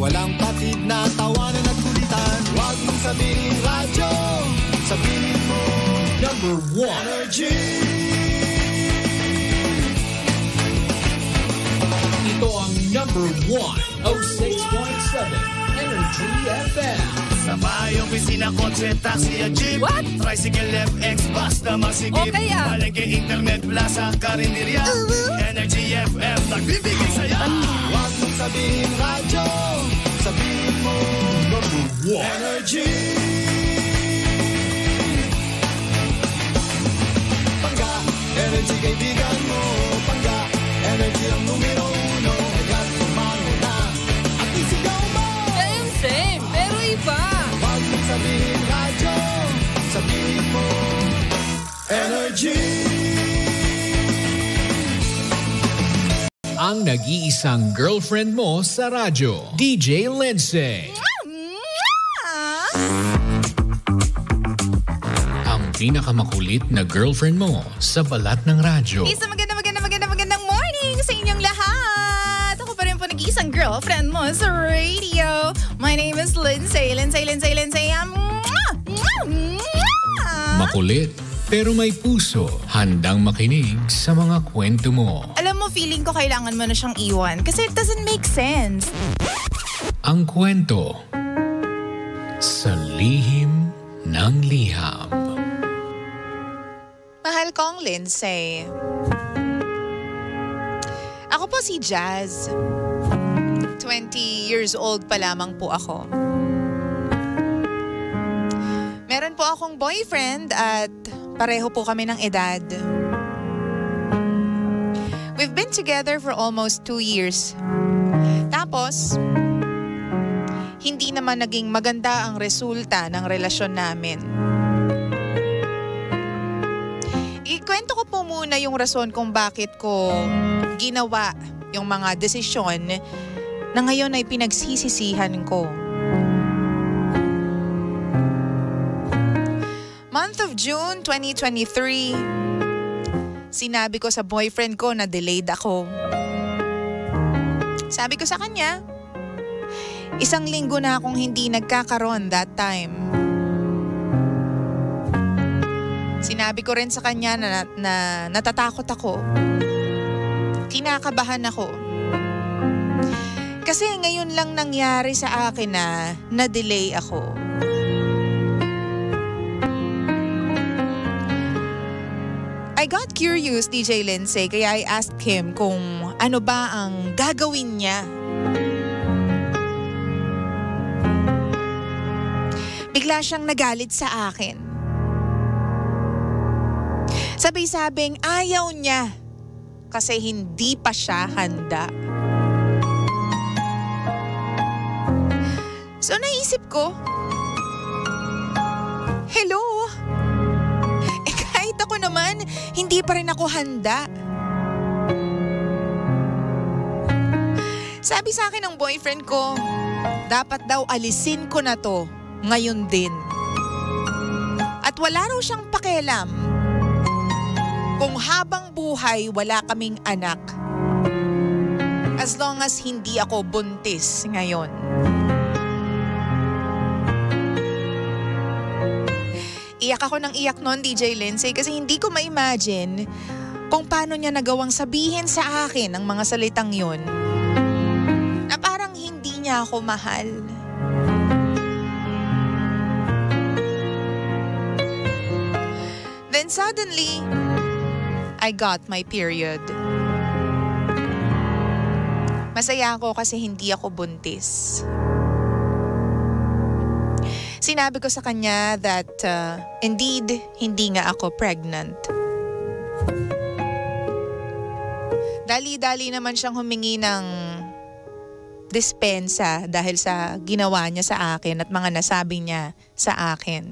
walang patid na tawanan at kulitan. Huwag mong sabihin radyo, sabihin mo number 1 Energy. Ito ang number 1, 06.7 Energy FM. Sa bahay, opisina, kotse, taxi at jeep. What? Tricycle, FX, basta masigip. O kaya? Palengke, internet, plaza, karinderya. Energy FM, nagbibigay saya. Huwag mong sabihin radyo, sabihin mo number 1 Energy. Pangga, energy kaibigan mo. Pangga, energy ang numero 1. Agad tumango na at isigaw mo. Same, pero iba. Huwag mong sabihin radyo, sabihin mo Energy. Ang nag-iisang girlfriend mo sa radyo, DJ Lindsay. Ang pinakamakulit na girlfriend mo sa balat ng radyo. Isang magandang morning sa inyong lahat. Ako pa rin po nag-iisang girlfriend mo sa radio. My name is Lindsay. Makulit, pero may puso. Handang makinig sa mga kwento mo. Alam mo, feeling ko kailangan mo na siyang iwan kasi it doesn't make sense. Ang kwento sa lihim ng liham. Mahal kong Lindsay. Ako po si Jazz. 20 years old pa lamang po ako. Meron po akong boyfriend at pareho po kami ng edad. We've been together for almost 2 years. Tapos, hindi naman naging maganda ang resulta ng relasyon namin. Ikwento ko po muna yung rason kung bakit ko ginawa yung mga desisyon na ngayon ay pinagsisisihan ko. Month of June 2023, sinabi ko sa boyfriend ko na delayed ako. Sabi ko sa kanya, 1 linggo na akong hindi nagkakaroon that time. Sinabi ko rin sa kanya na natatakot ako. Kinakabahan ako. Kasi ngayon lang nangyari sa akin na na-delay ako. I got curious, DJ Lindsay, kaya I asked him kung ano ba ang gagawin niya. Bigla siyang nagalit sa akin. Sabi-sabing ayaw niya kasi hindi pa siya handa. So naisip ko, hello? Kahit ako naman, hindi pa rin ako handa. Sabi sa akin ng boyfriend ko, dapat daw alisin ko na to ngayon din. At wala raw siyang pakialam kung habang buhay wala kaming anak. As long as hindi ako buntis ngayon. Iyak ako ng iyak noon, DJ Lindsay, kasi hindi ko ma-imagine kung paano niya nagawang sabihin sa akin ang mga salitang yun. Na parang hindi niya ako mahal. Then suddenly, I got my period. Masaya ako kasi hindi ako buntis. Sinabi ko sa kanya that indeed, hindi nga ako pregnant. Dali-dali naman siyang humingi ng dispensa dahil sa ginawa niya sa akin at mga nasabi niya sa akin.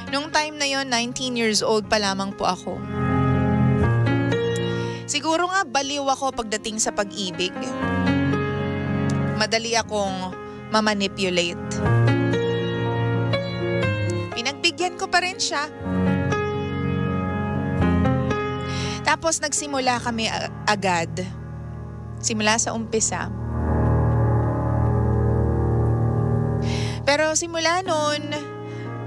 Nung time na yon, 19 years old pa lamang po ako. Siguro nga baliw ako pagdating sa pag-ibig. Madali akong mamanipulate. Pinagbigyan ko pa rin siya. Tapos nagsimula kami agad simula sa umpisa. Pero simula nun,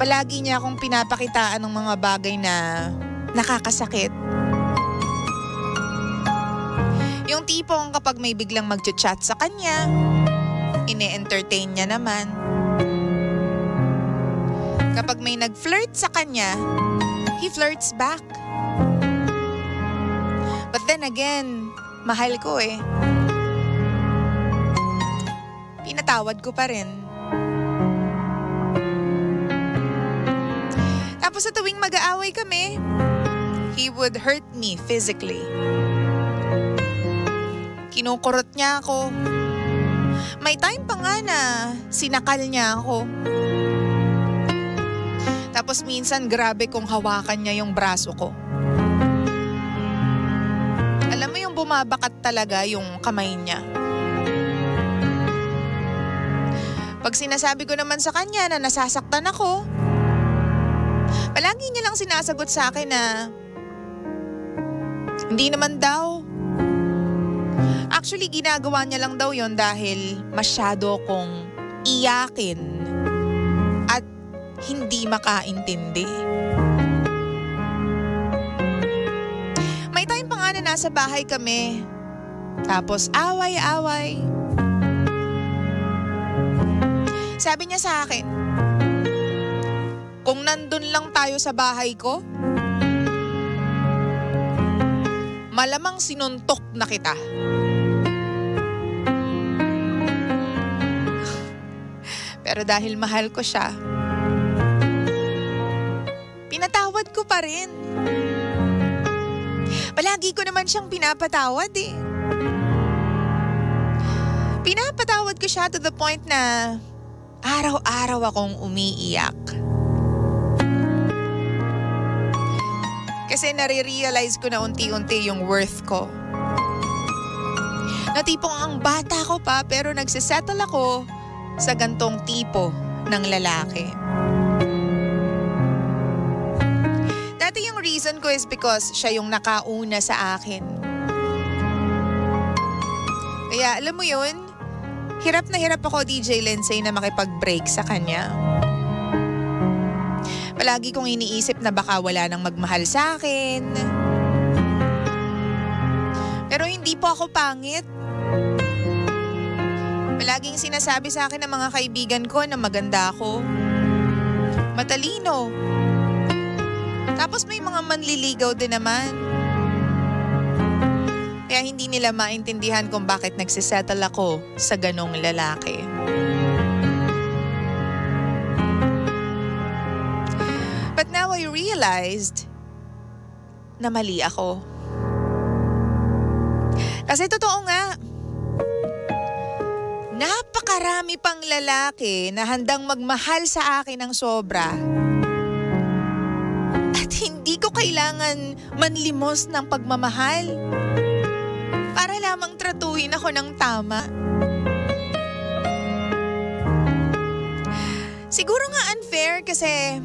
palagi niya akong pinapakitaan ng mga bagay na nakakasakit. Yung tipong kapag may biglang mag-chat sa kanya, ine-entertain niya naman. Kapag may nag-flirt sa kanya, he flirts back. But then again, mahal ko eh. Pinatawad ko pa rin. Tapos sa tuwing mag-aaway kami, he would hurt me physically. Kinukurot niya ako. May time pa nga na sinakal niya ako. Tapos minsan grabe kong hawakan niya yung braso ko. Alam mo yung bumabakat talaga yung kamay niya. Pag sinasabi ko naman sa kanya na nasasaktan ako, palagi niya lang sinasagot sa akin na hindi naman daw. Actually, ginagawa niya lang daw yon dahil masyado kong iyakin at hindi makaintindi. May time pa nga na nasa bahay kami. Tapos away-away. Sabi niya sa akin, kung nandun lang tayo sa bahay ko, malamang sinuntok na kita. Pero dahil mahal ko siya, pinatawad ko pa rin. Palagi ko naman siyang pinapatawad eh. Pinapatawad ko siya to the point na araw-araw akong umiiyak. Kasi nare-realize ko na unti-unti yung worth ko. Na tipong ang bata ko pa pero nagsisettle ako sa gantong tipo ng lalaki. Dati yung reason ko is because siya yung nakauna sa akin. Kaya alam mo yun, hirap na hirap ako, DJ Lindsay, na makipag-break sa kanya. Palagi kong iniisip na baka wala nang magmahal sa akin. Pero hindi po ako pangit. Palaging sinasabi sa akin ng mga kaibigan ko na maganda ako. Matalino. Tapos may mga manliligaw din naman. Kaya hindi nila maintindihan kung bakit nagsisettle ako sa ganong lalaki. But now I realized na mali ako. Kasi totoo nga, napakarami pang lalaki na handang magmahal sa akin ng sobra. At hindi ko kailangan manlimos ng pagmamahal para lamang tratuhin ako ng tama. Siguro nga unfair kasi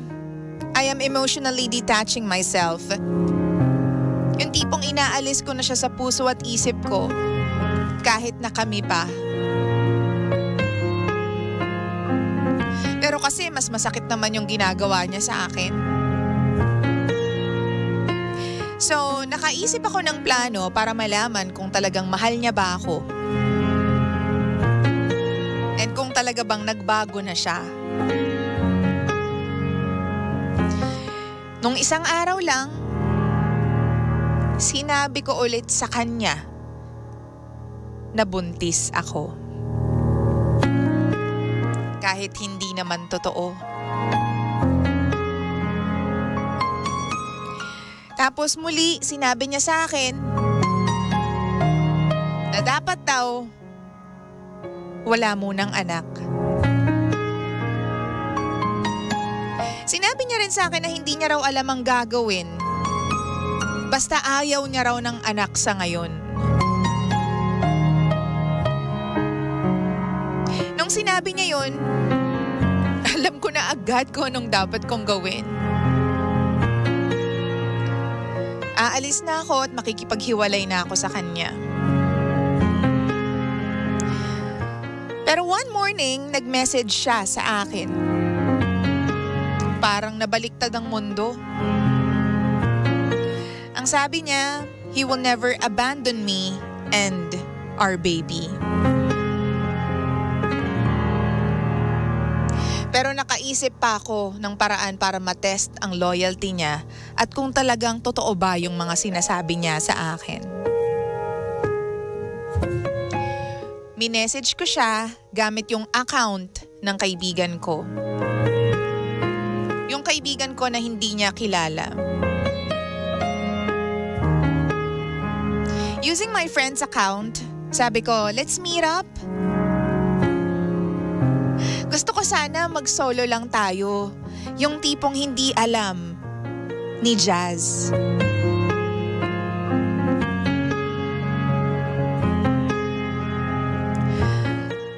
I am emotionally detaching myself. Yung tipong inaalis ko na siya sa puso at isip ko kahit na kami pa. Pero kasi mas masakit naman yung ginagawa niya sa akin. So, nakaisip ako ng plano para malaman kung talagang mahal niya ba ako. And kung talaga bang nagbago na siya. Nung isang araw lang, sinabi ko ulit sa kanya na buntis ako. Kahit hindi naman totoo. Tapos muli, sinabi niya sa akin na dapat daw wala munang anak. Sinabi niya rin sa akin na hindi niya raw alam ang gagawin. Basta ayaw niya raw ng anak sa ngayon. Nung sinabi niya yun, alam ko na agad kung anong dapat kong gawin. Aalis na ako at makikipaghiwalay na ako sa kanya. Pero one morning, nag-message siya sa akin. Parang nabaliktad ang mundo. Ang sabi niya, he will never abandon me and our baby. Pero nakaisip pa ako ng paraan para matest ang loyalty niya at kung talagang totoo ba yung mga sinasabi niya sa akin. Minessage ko siya gamit yung account ng kaibigan ko. Yung kaibigan ko na hindi niya kilala. Using my friend's account, sabi ko, let's meet up. Gusto ko sana mag-solo lang tayo. Yung tipong hindi alam ni Jazz.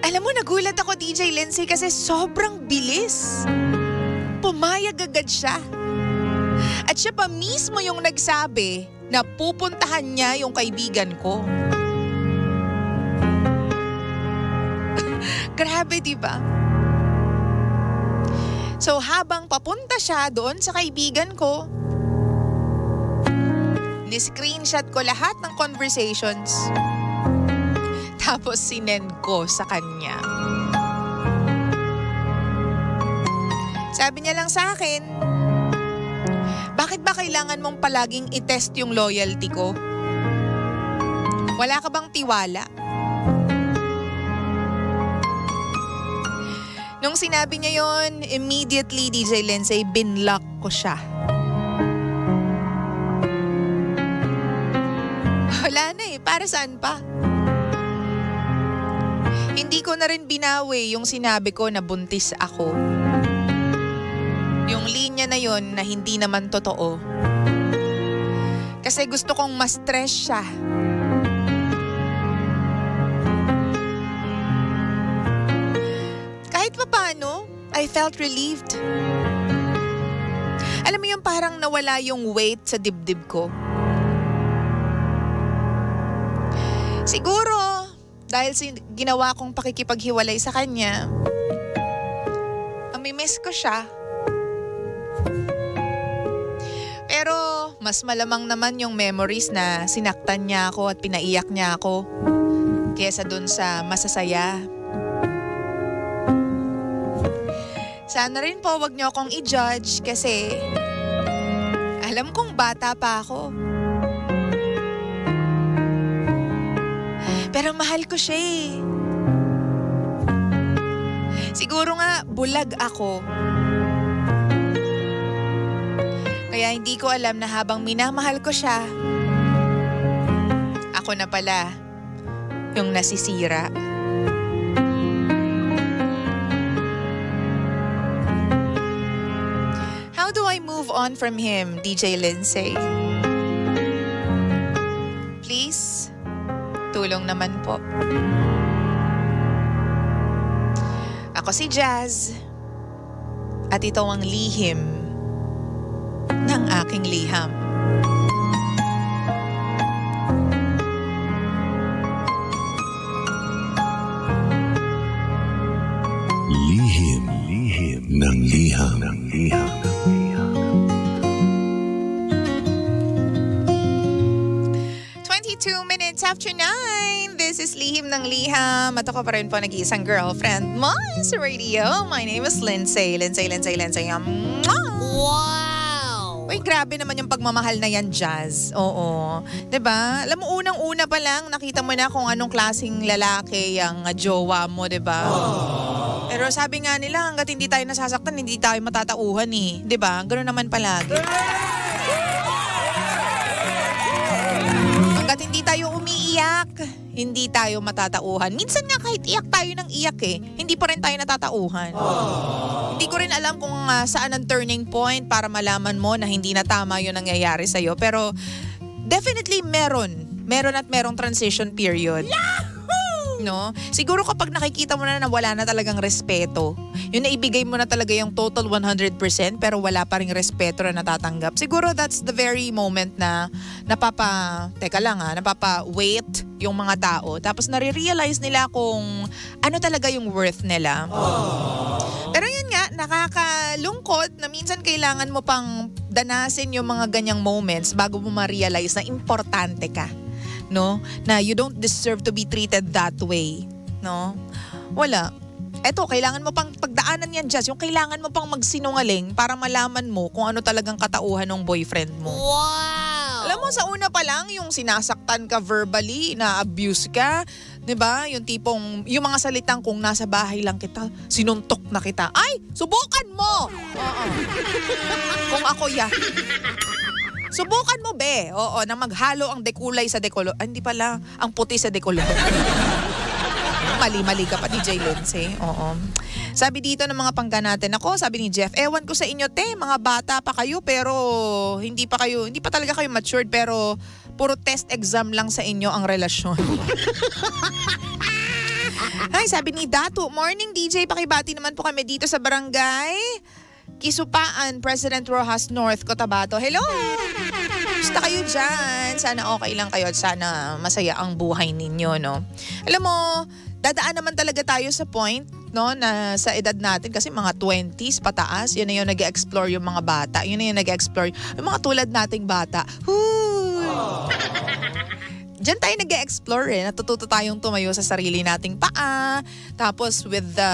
Alam mo, nagulat ako, DJ Lindsay, kasi sobrang bilis. Pumayag agad siya. At siya pa mismo yung nagsabi na pupuntahan niya yung kaibigan ko. Grabe, diba? So habang papunta siya doon sa kaibigan ko, ni-screenshot ko lahat ng conversations. Tapos sinend ko sa kanya. Sabi niya lang sa akin, bakit ba kailangan mong palaging i-test yung loyalty ko? Wala ka bang tiwala? Nung sinabi niya yon, immediately, DJ Lindsay, binlock ko siya. Wala na eh, para saan pa? Hindi ko na rin binawi yung sinabi ko na buntis ako. Yung linya na yon na hindi naman totoo. Kasi gusto kong ma-stress siya. Kahit papaano, I felt relieved. Alam mo yung parang nawala yung weight sa dibdib ko. Siguro, dahil ginawa kong pakikipaghiwalay sa kanya, amimiss ko siya. Pero mas malamang naman yung memories na sinaktan niya ako at pinaiyak niya ako kaysa dun sa masasaya. Sana rin po wag niyo akong i-judge kasi alam kong bata pa ako. Pero mahal ko siya eh. Siguro nga bulag ako. Kaya hindi ko alam na habang minamahal ko siya, ako na pala yung nasisira. How do I move on from him, DJ Lindsay? Please, tulong naman po. Ako si Jazz at ito ang lihim ng aking liham. Lihim ng liham. 22 minutes after 9. This is Lihim ng Liham. At ako pa rin po nag-iisang girlfriend mo sa radio. My name is Lindsay. Wow! Uy, grabe naman yung pagmamahal na yan, Jazz. Oo. 'Di ba? Alam mo, unang-una pa lang, nakita mo na kung anong klaseng lalaki ang jowa mo, 'di ba? Pero sabi nga nila, hanggat hindi tayo nasasaktan, hindi tayo matatauhan eh. 'Di ba? Ganoon naman palagi. Hanggat hindi tayo umiiyak, hindi tayo matatauhan. Minsan nga kahit iyak tayo ng iyak eh, hindi pa rin tayo natatauhan. Hindi ko rin alam kung saan ang turning point para malaman mo na hindi na tama yun nangyayari sa'yo. Pero definitely merong transition period. No? Siguro kapag nakikita mo na wala na talagang respeto, yun na ibigay mo na talaga yung total 100% pero wala pa ring respeto na natatanggap. Siguro that's the very moment na napapa-wait yung mga tao. Tapos nare-realize nila kung ano talaga yung worth nila. Pero yun nga, nakakalungkot na minsan kailangan mo pang danasin yung mga ganyang moments bago mo ma-realize na importante ka. No? Na you don't deserve to be treated that way. No? Wala. Eto, kailangan mo pang pagdaanan yan, Jazz. Yung kailangan mo pang magsinungaling para malaman mo kung ano talagang katauhan ng boyfriend mo. Wow! Alam mo, sa una pa lang, yung sinasaktan ka verbally, na-abuse ka, 'di ba? Yung tipong, yung mga salitang kung nasa bahay lang kita, sinuntok na kita. Ay, subukan mo! Oo. Kung ako subukan mo, be. Oo, na maghalo ang dekulay sa dekolo. Hindi pala, ang puti sa dekolo. Mali ka pa, DJ Lindsay. Oo. Sabi dito ng mga pangga natin, ako, sabi ni Jeff, ewan ko sa inyo, mga bata pa kayo, pero hindi pa talaga kayo matured, pero puro test exam lang sa inyo ang relasyon. Ay, sabi ni Datu, morning DJ, pakibati naman po kami dito sa barangay Kisupaan, President Rojas North, Cotabato. Hello! Basta kayo dyan. Sana okay lang kayo at sana masaya ang buhay ninyo, no? Alam mo, dadaan naman talaga tayo sa point, no, na sa edad natin kasi mga 20s pataas, yun na yung nag-explore yung mga bata. Yun na yung nag-explore yung mga tulad nating bata. Diyan tayo nag-explore Natututo tayong tumayo sa sarili nating paa. Tapos with the,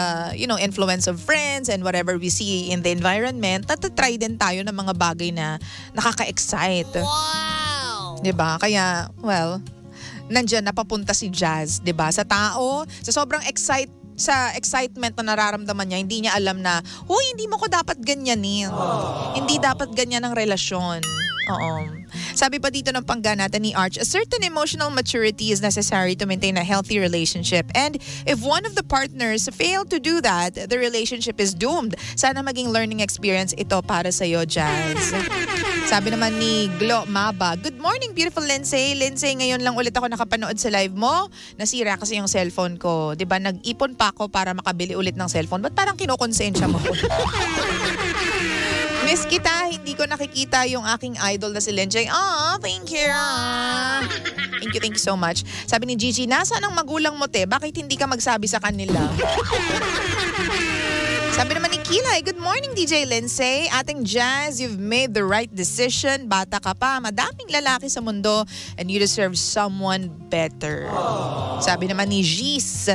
influence of friends and whatever we see in the environment, natatry din tayo ng mga bagay na nakaka-excite. Wow! Diba? Kaya, nandyan napapunta si Jazz, 'di ba? Sa tao, sa sobrang excitement na nararamdaman niya, hindi niya alam na, hindi mo ko dapat ganyanin. Hindi dapat ganyan ang relasyon. Oo. Sabi pa dito ng pangga natin ni Arch, a certain emotional maturity is necessary to maintain a healthy relationship. And if one of the partners failed to do that, the relationship is doomed. Sana maging learning experience ito para sa'yo, Jazz. Sabi naman ni Glo Maba, good morning, beautiful Lindsay. Lindsay, ngayon lang ulit ako nakapanood sa live mo. Nasira kasi yung cellphone ko. Diba, nag-ipon pa ako para makabili ulit ng cellphone. Ba't parang kinukonsensya mo? Miss kita, hindi ko nakikita yung aking idol na si Lindsay. Thank you. Thank you so much. Sabi ni Gigi, nasaan ang magulang mo, Bakit hindi ka magsabi sa kanila? Sabi naman ni Kilay, good morning DJ Lindsay. Ating Jazz, you've made the right decision. Bata ka pa, madaming lalaki sa mundo and you deserve someone better. Sabi naman ni Gis,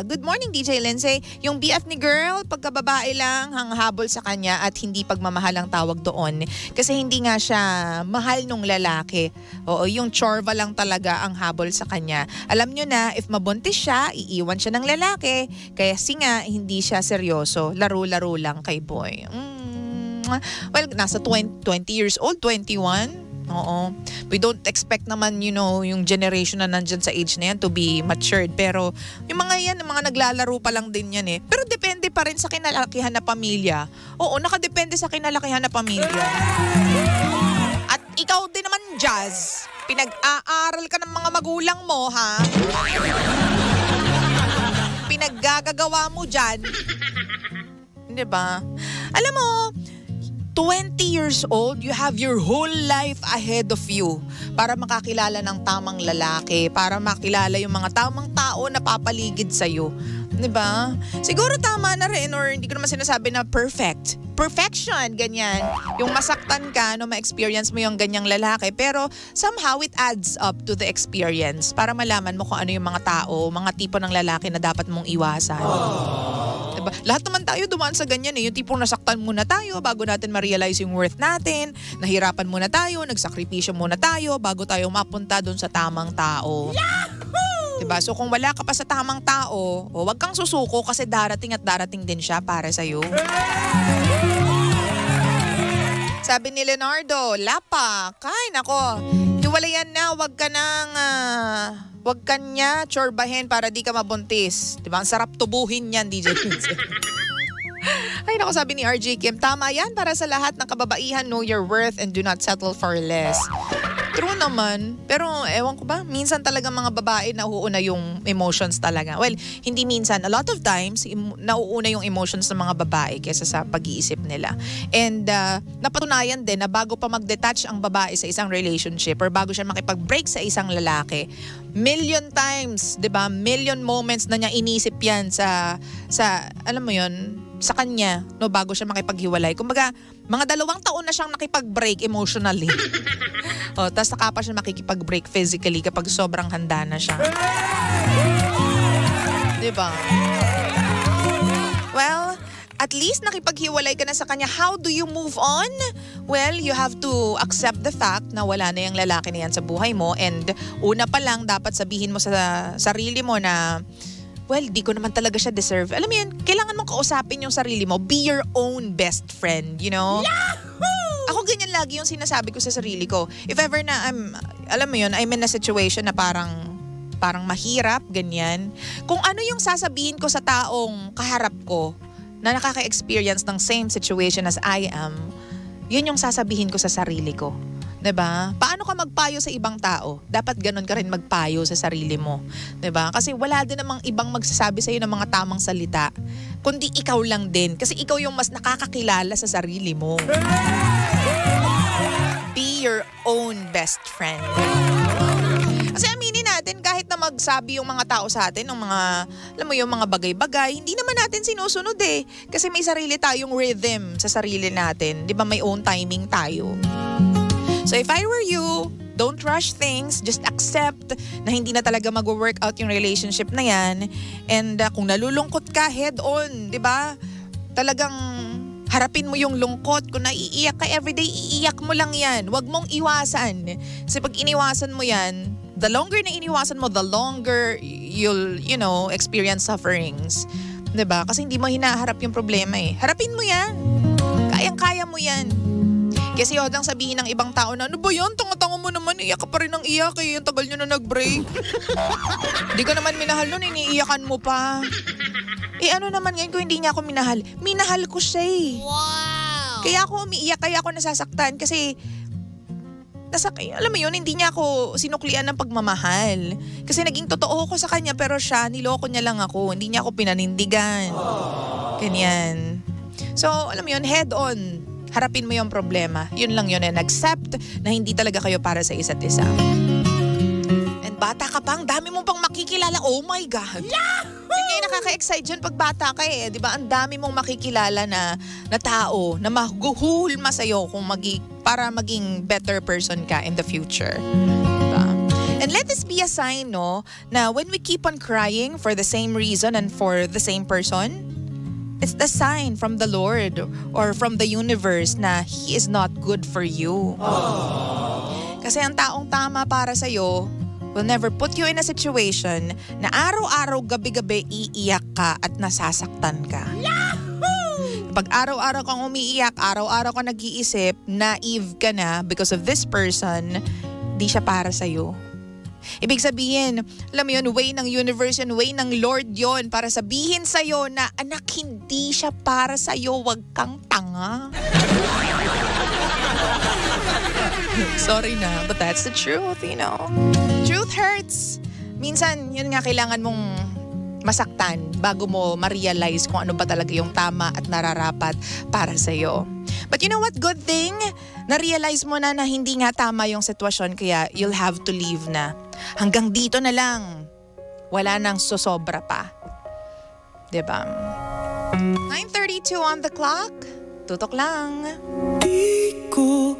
good morning DJ Lindsay. Yung BF ni girl, pagkababae lang, hanghabol sa kanya at hindi pagmamahal ang tawag doon. Kasi hindi nga siya mahal nung lalaki. Oo, yung chorva lang talaga ang habol sa kanya. Alam nyo na, if mabuntis siya, iiwan siya ng lalaki. Kaya nga, hindi siya seryoso. Laro-laro lang kay boy. Well, nasa 20 years old, 21. Oo. We don't expect naman, yung generation na nandyan sa age na yan to be matured. Pero yung mga naglalaro pa lang din yan Pero depende pa rin sa kinalakihan na pamilya. Oo, nakadepende sa kinalakihan na pamilya. At ikaw din naman, Jazz, pinag-aaral ka ng mga magulang mo, ha? Pinaggagawa mo dyan. Diba? Alam mo, 20 years old, you have your whole life ahead of you para makakilala ng tamang lalaki, para makilala yung mga tamang tao na papaligid sa'yo. Diba? Siguro tama na rin, or hindi ko naman sinasabi na perfection, ganyan. Yung masaktan ka, ma-experience mo yung ganyang lalaki, pero somehow it adds up to the experience para malaman mo kung ano yung mga tao, mga tipo ng lalaki na dapat mong iwasan. Diba? Lahat naman tayo dumaan sa ganyan yung tipong nasaktan muna tayo bago natin ma-realize yung worth natin, nahirapan muna tayo, nagsakripisyo muna tayo bago tayo mapunta dun sa tamang tao. Diba? So kung wala ka pa sa tamang tao, wag kang susuko kasi darating at darating din siya para sa'yo. Sabi ni Leonardo, lapak, nako, hiwalayan na, wag ka niya tsorbahin para di ka mabuntis. Diba? Ang sarap tubuhin yan, DJ Lindsay. Ay, nako, sabi ni RJ Kim, tama yan para sa lahat ng kababaihan, know your worth and do not settle for less. True naman. Pero ewan ko ba, minsan talaga mga babae nauuna yung emotions talaga. Well, hindi minsan. A lot of times, nauuna yung emotions ng mga babae kaysa sa pag-iisip nila. And napatunayan din na bago pa mag-detach ang babae sa isang relationship or bago siya makipag-break sa isang lalaki, million times, 'di ba? Million moments na niya inisip 'yan sa alam mo 'yon, sa kanya, no, bago siya makipaghiwalay. Kumbaga, mga 2 taon na siyang nakipag-break emotionally. Tapos saka pa siya makikipag-break physically kapag sobrang handa na siya. 'Di ba? Well, at least nakipaghiwalay ka na sa kanya. How do you move on? Well, you have to accept the fact na wala na yung lalaki na yan sa buhay mo. And una pa lang, dapat sabihin mo sa sarili mo na, well, di ko naman talaga siya deserve. Alam mo yun, kailangan mong kausapin yung sarili mo. Be your own best friend, you know? Yahoo! Ako ganyan lagi yung sinasabi ko sa sarili ko. If ever na alam mo yun, I'm in a situation na parang mahirap, ganyan. Kung ano yung sasabihin ko sa taong kaharap ko na nakaka-experience ng same situation as I am, yun yung sasabihin ko sa sarili ko. 'Di ba? Paano ka magpayo sa ibang tao? Dapat ganun ka rin magpayo sa sarili mo. 'Di ba? Kasi wala din namang ibang magsasabi sa iyo ng mga tamang salita, kundi ikaw lang din. Kasi ikaw yung mas nakakakilala sa sarili mo. Be your own best friend. Kasi aminin natin, kahit na magsabi yung mga tao sa atin ng mga, alam mo yung mga bagay-bagay, hindi naman natin sinusunod eh. Kasi may sarili tayong rhythm sa sarili natin. 'Di ba, may own timing tayo. So if I were you, don't rush things. Just accept na hindi na talaga mag-work out yung relationship na yan. And kung nalulungkot ka, head on, di ba? Talagang harapin mo yung lungkot. Kung naiiyak ka everyday, iiyak mo lang yan. Huwag mong iwasan. Kasi pag iniwasan mo yan, the longer na iniwasan mo, the longer you'll, experience sufferings. Di ba? Kasi hindi mo hinaharap yung problema eh. Harapin mo yan. Kayang-kaya mo yan. Kasi odang sabihin ng ibang tao na, ano ba yun? Tanga-tanga mo naman, iyak ka pa rin ng iyak eh. Yung tagal nyo na nag-break. Di ka naman minahal nun, iniiyakan mo pa. Ano naman ngayon kung hindi niya ako minahal? Minahal ko siya eh. Wow! Kaya ako umiiyak, kaya ako nasasaktan kasi alam mo yun, hindi niya ako sinuklian ng pagmamahal. Kasi naging totoo ko sa kanya pero siya, niloko niya lang ako. Hindi niya ako pinanindigan. Ganyan. So, alam mo yun, head on. Harapin mo yung problema. Yun lang yun, and accept na hindi talaga kayo para sa isa't isa. And bata ka pang, dami mo pang makikilala. Oh my God! Yahoo! Yun nga yung nakaka-excite dyan pag bata ka eh. Di ba? Ang dami mong makikilala na tao na maguhulma sa'yo para maging better person ka in the future. Diba? And let this be a sign, no, na when we keep on crying for the same reason and for the same person, it's the sign from the Lord or from the universe na He is not good for you. Kasi ang taong tama para sa'yo will never put you in a situation na araw-araw, gabi-gabi iiyak ka at nasasaktan ka. Yahoo! Kapag araw-araw kang umiiyak, araw-araw kang nag-iisip, naive ka na because of this person, di siya para sa'yo. Ibig sabihin, alam mo yun, way ng universe yun, way ng Lord yun para sabihin sa'yo na, anak, hindi siya para sa'yo, wag kang tanga. Sorry na, but that's the truth, Truth hurts. Minsan, yun nga, kailangan mong masaktan bago mo ma-realize kung ano ba talaga yung tama at nararapat para sa'yo. But you know what? Good thing, na-realize mo na hindi nga tama yung sitwasyon kaya you'll have to leave na. Hanggang dito na lang. Wala nang sosobra pa. Diba? 9:32 on the clock. Tutok lang. Di ko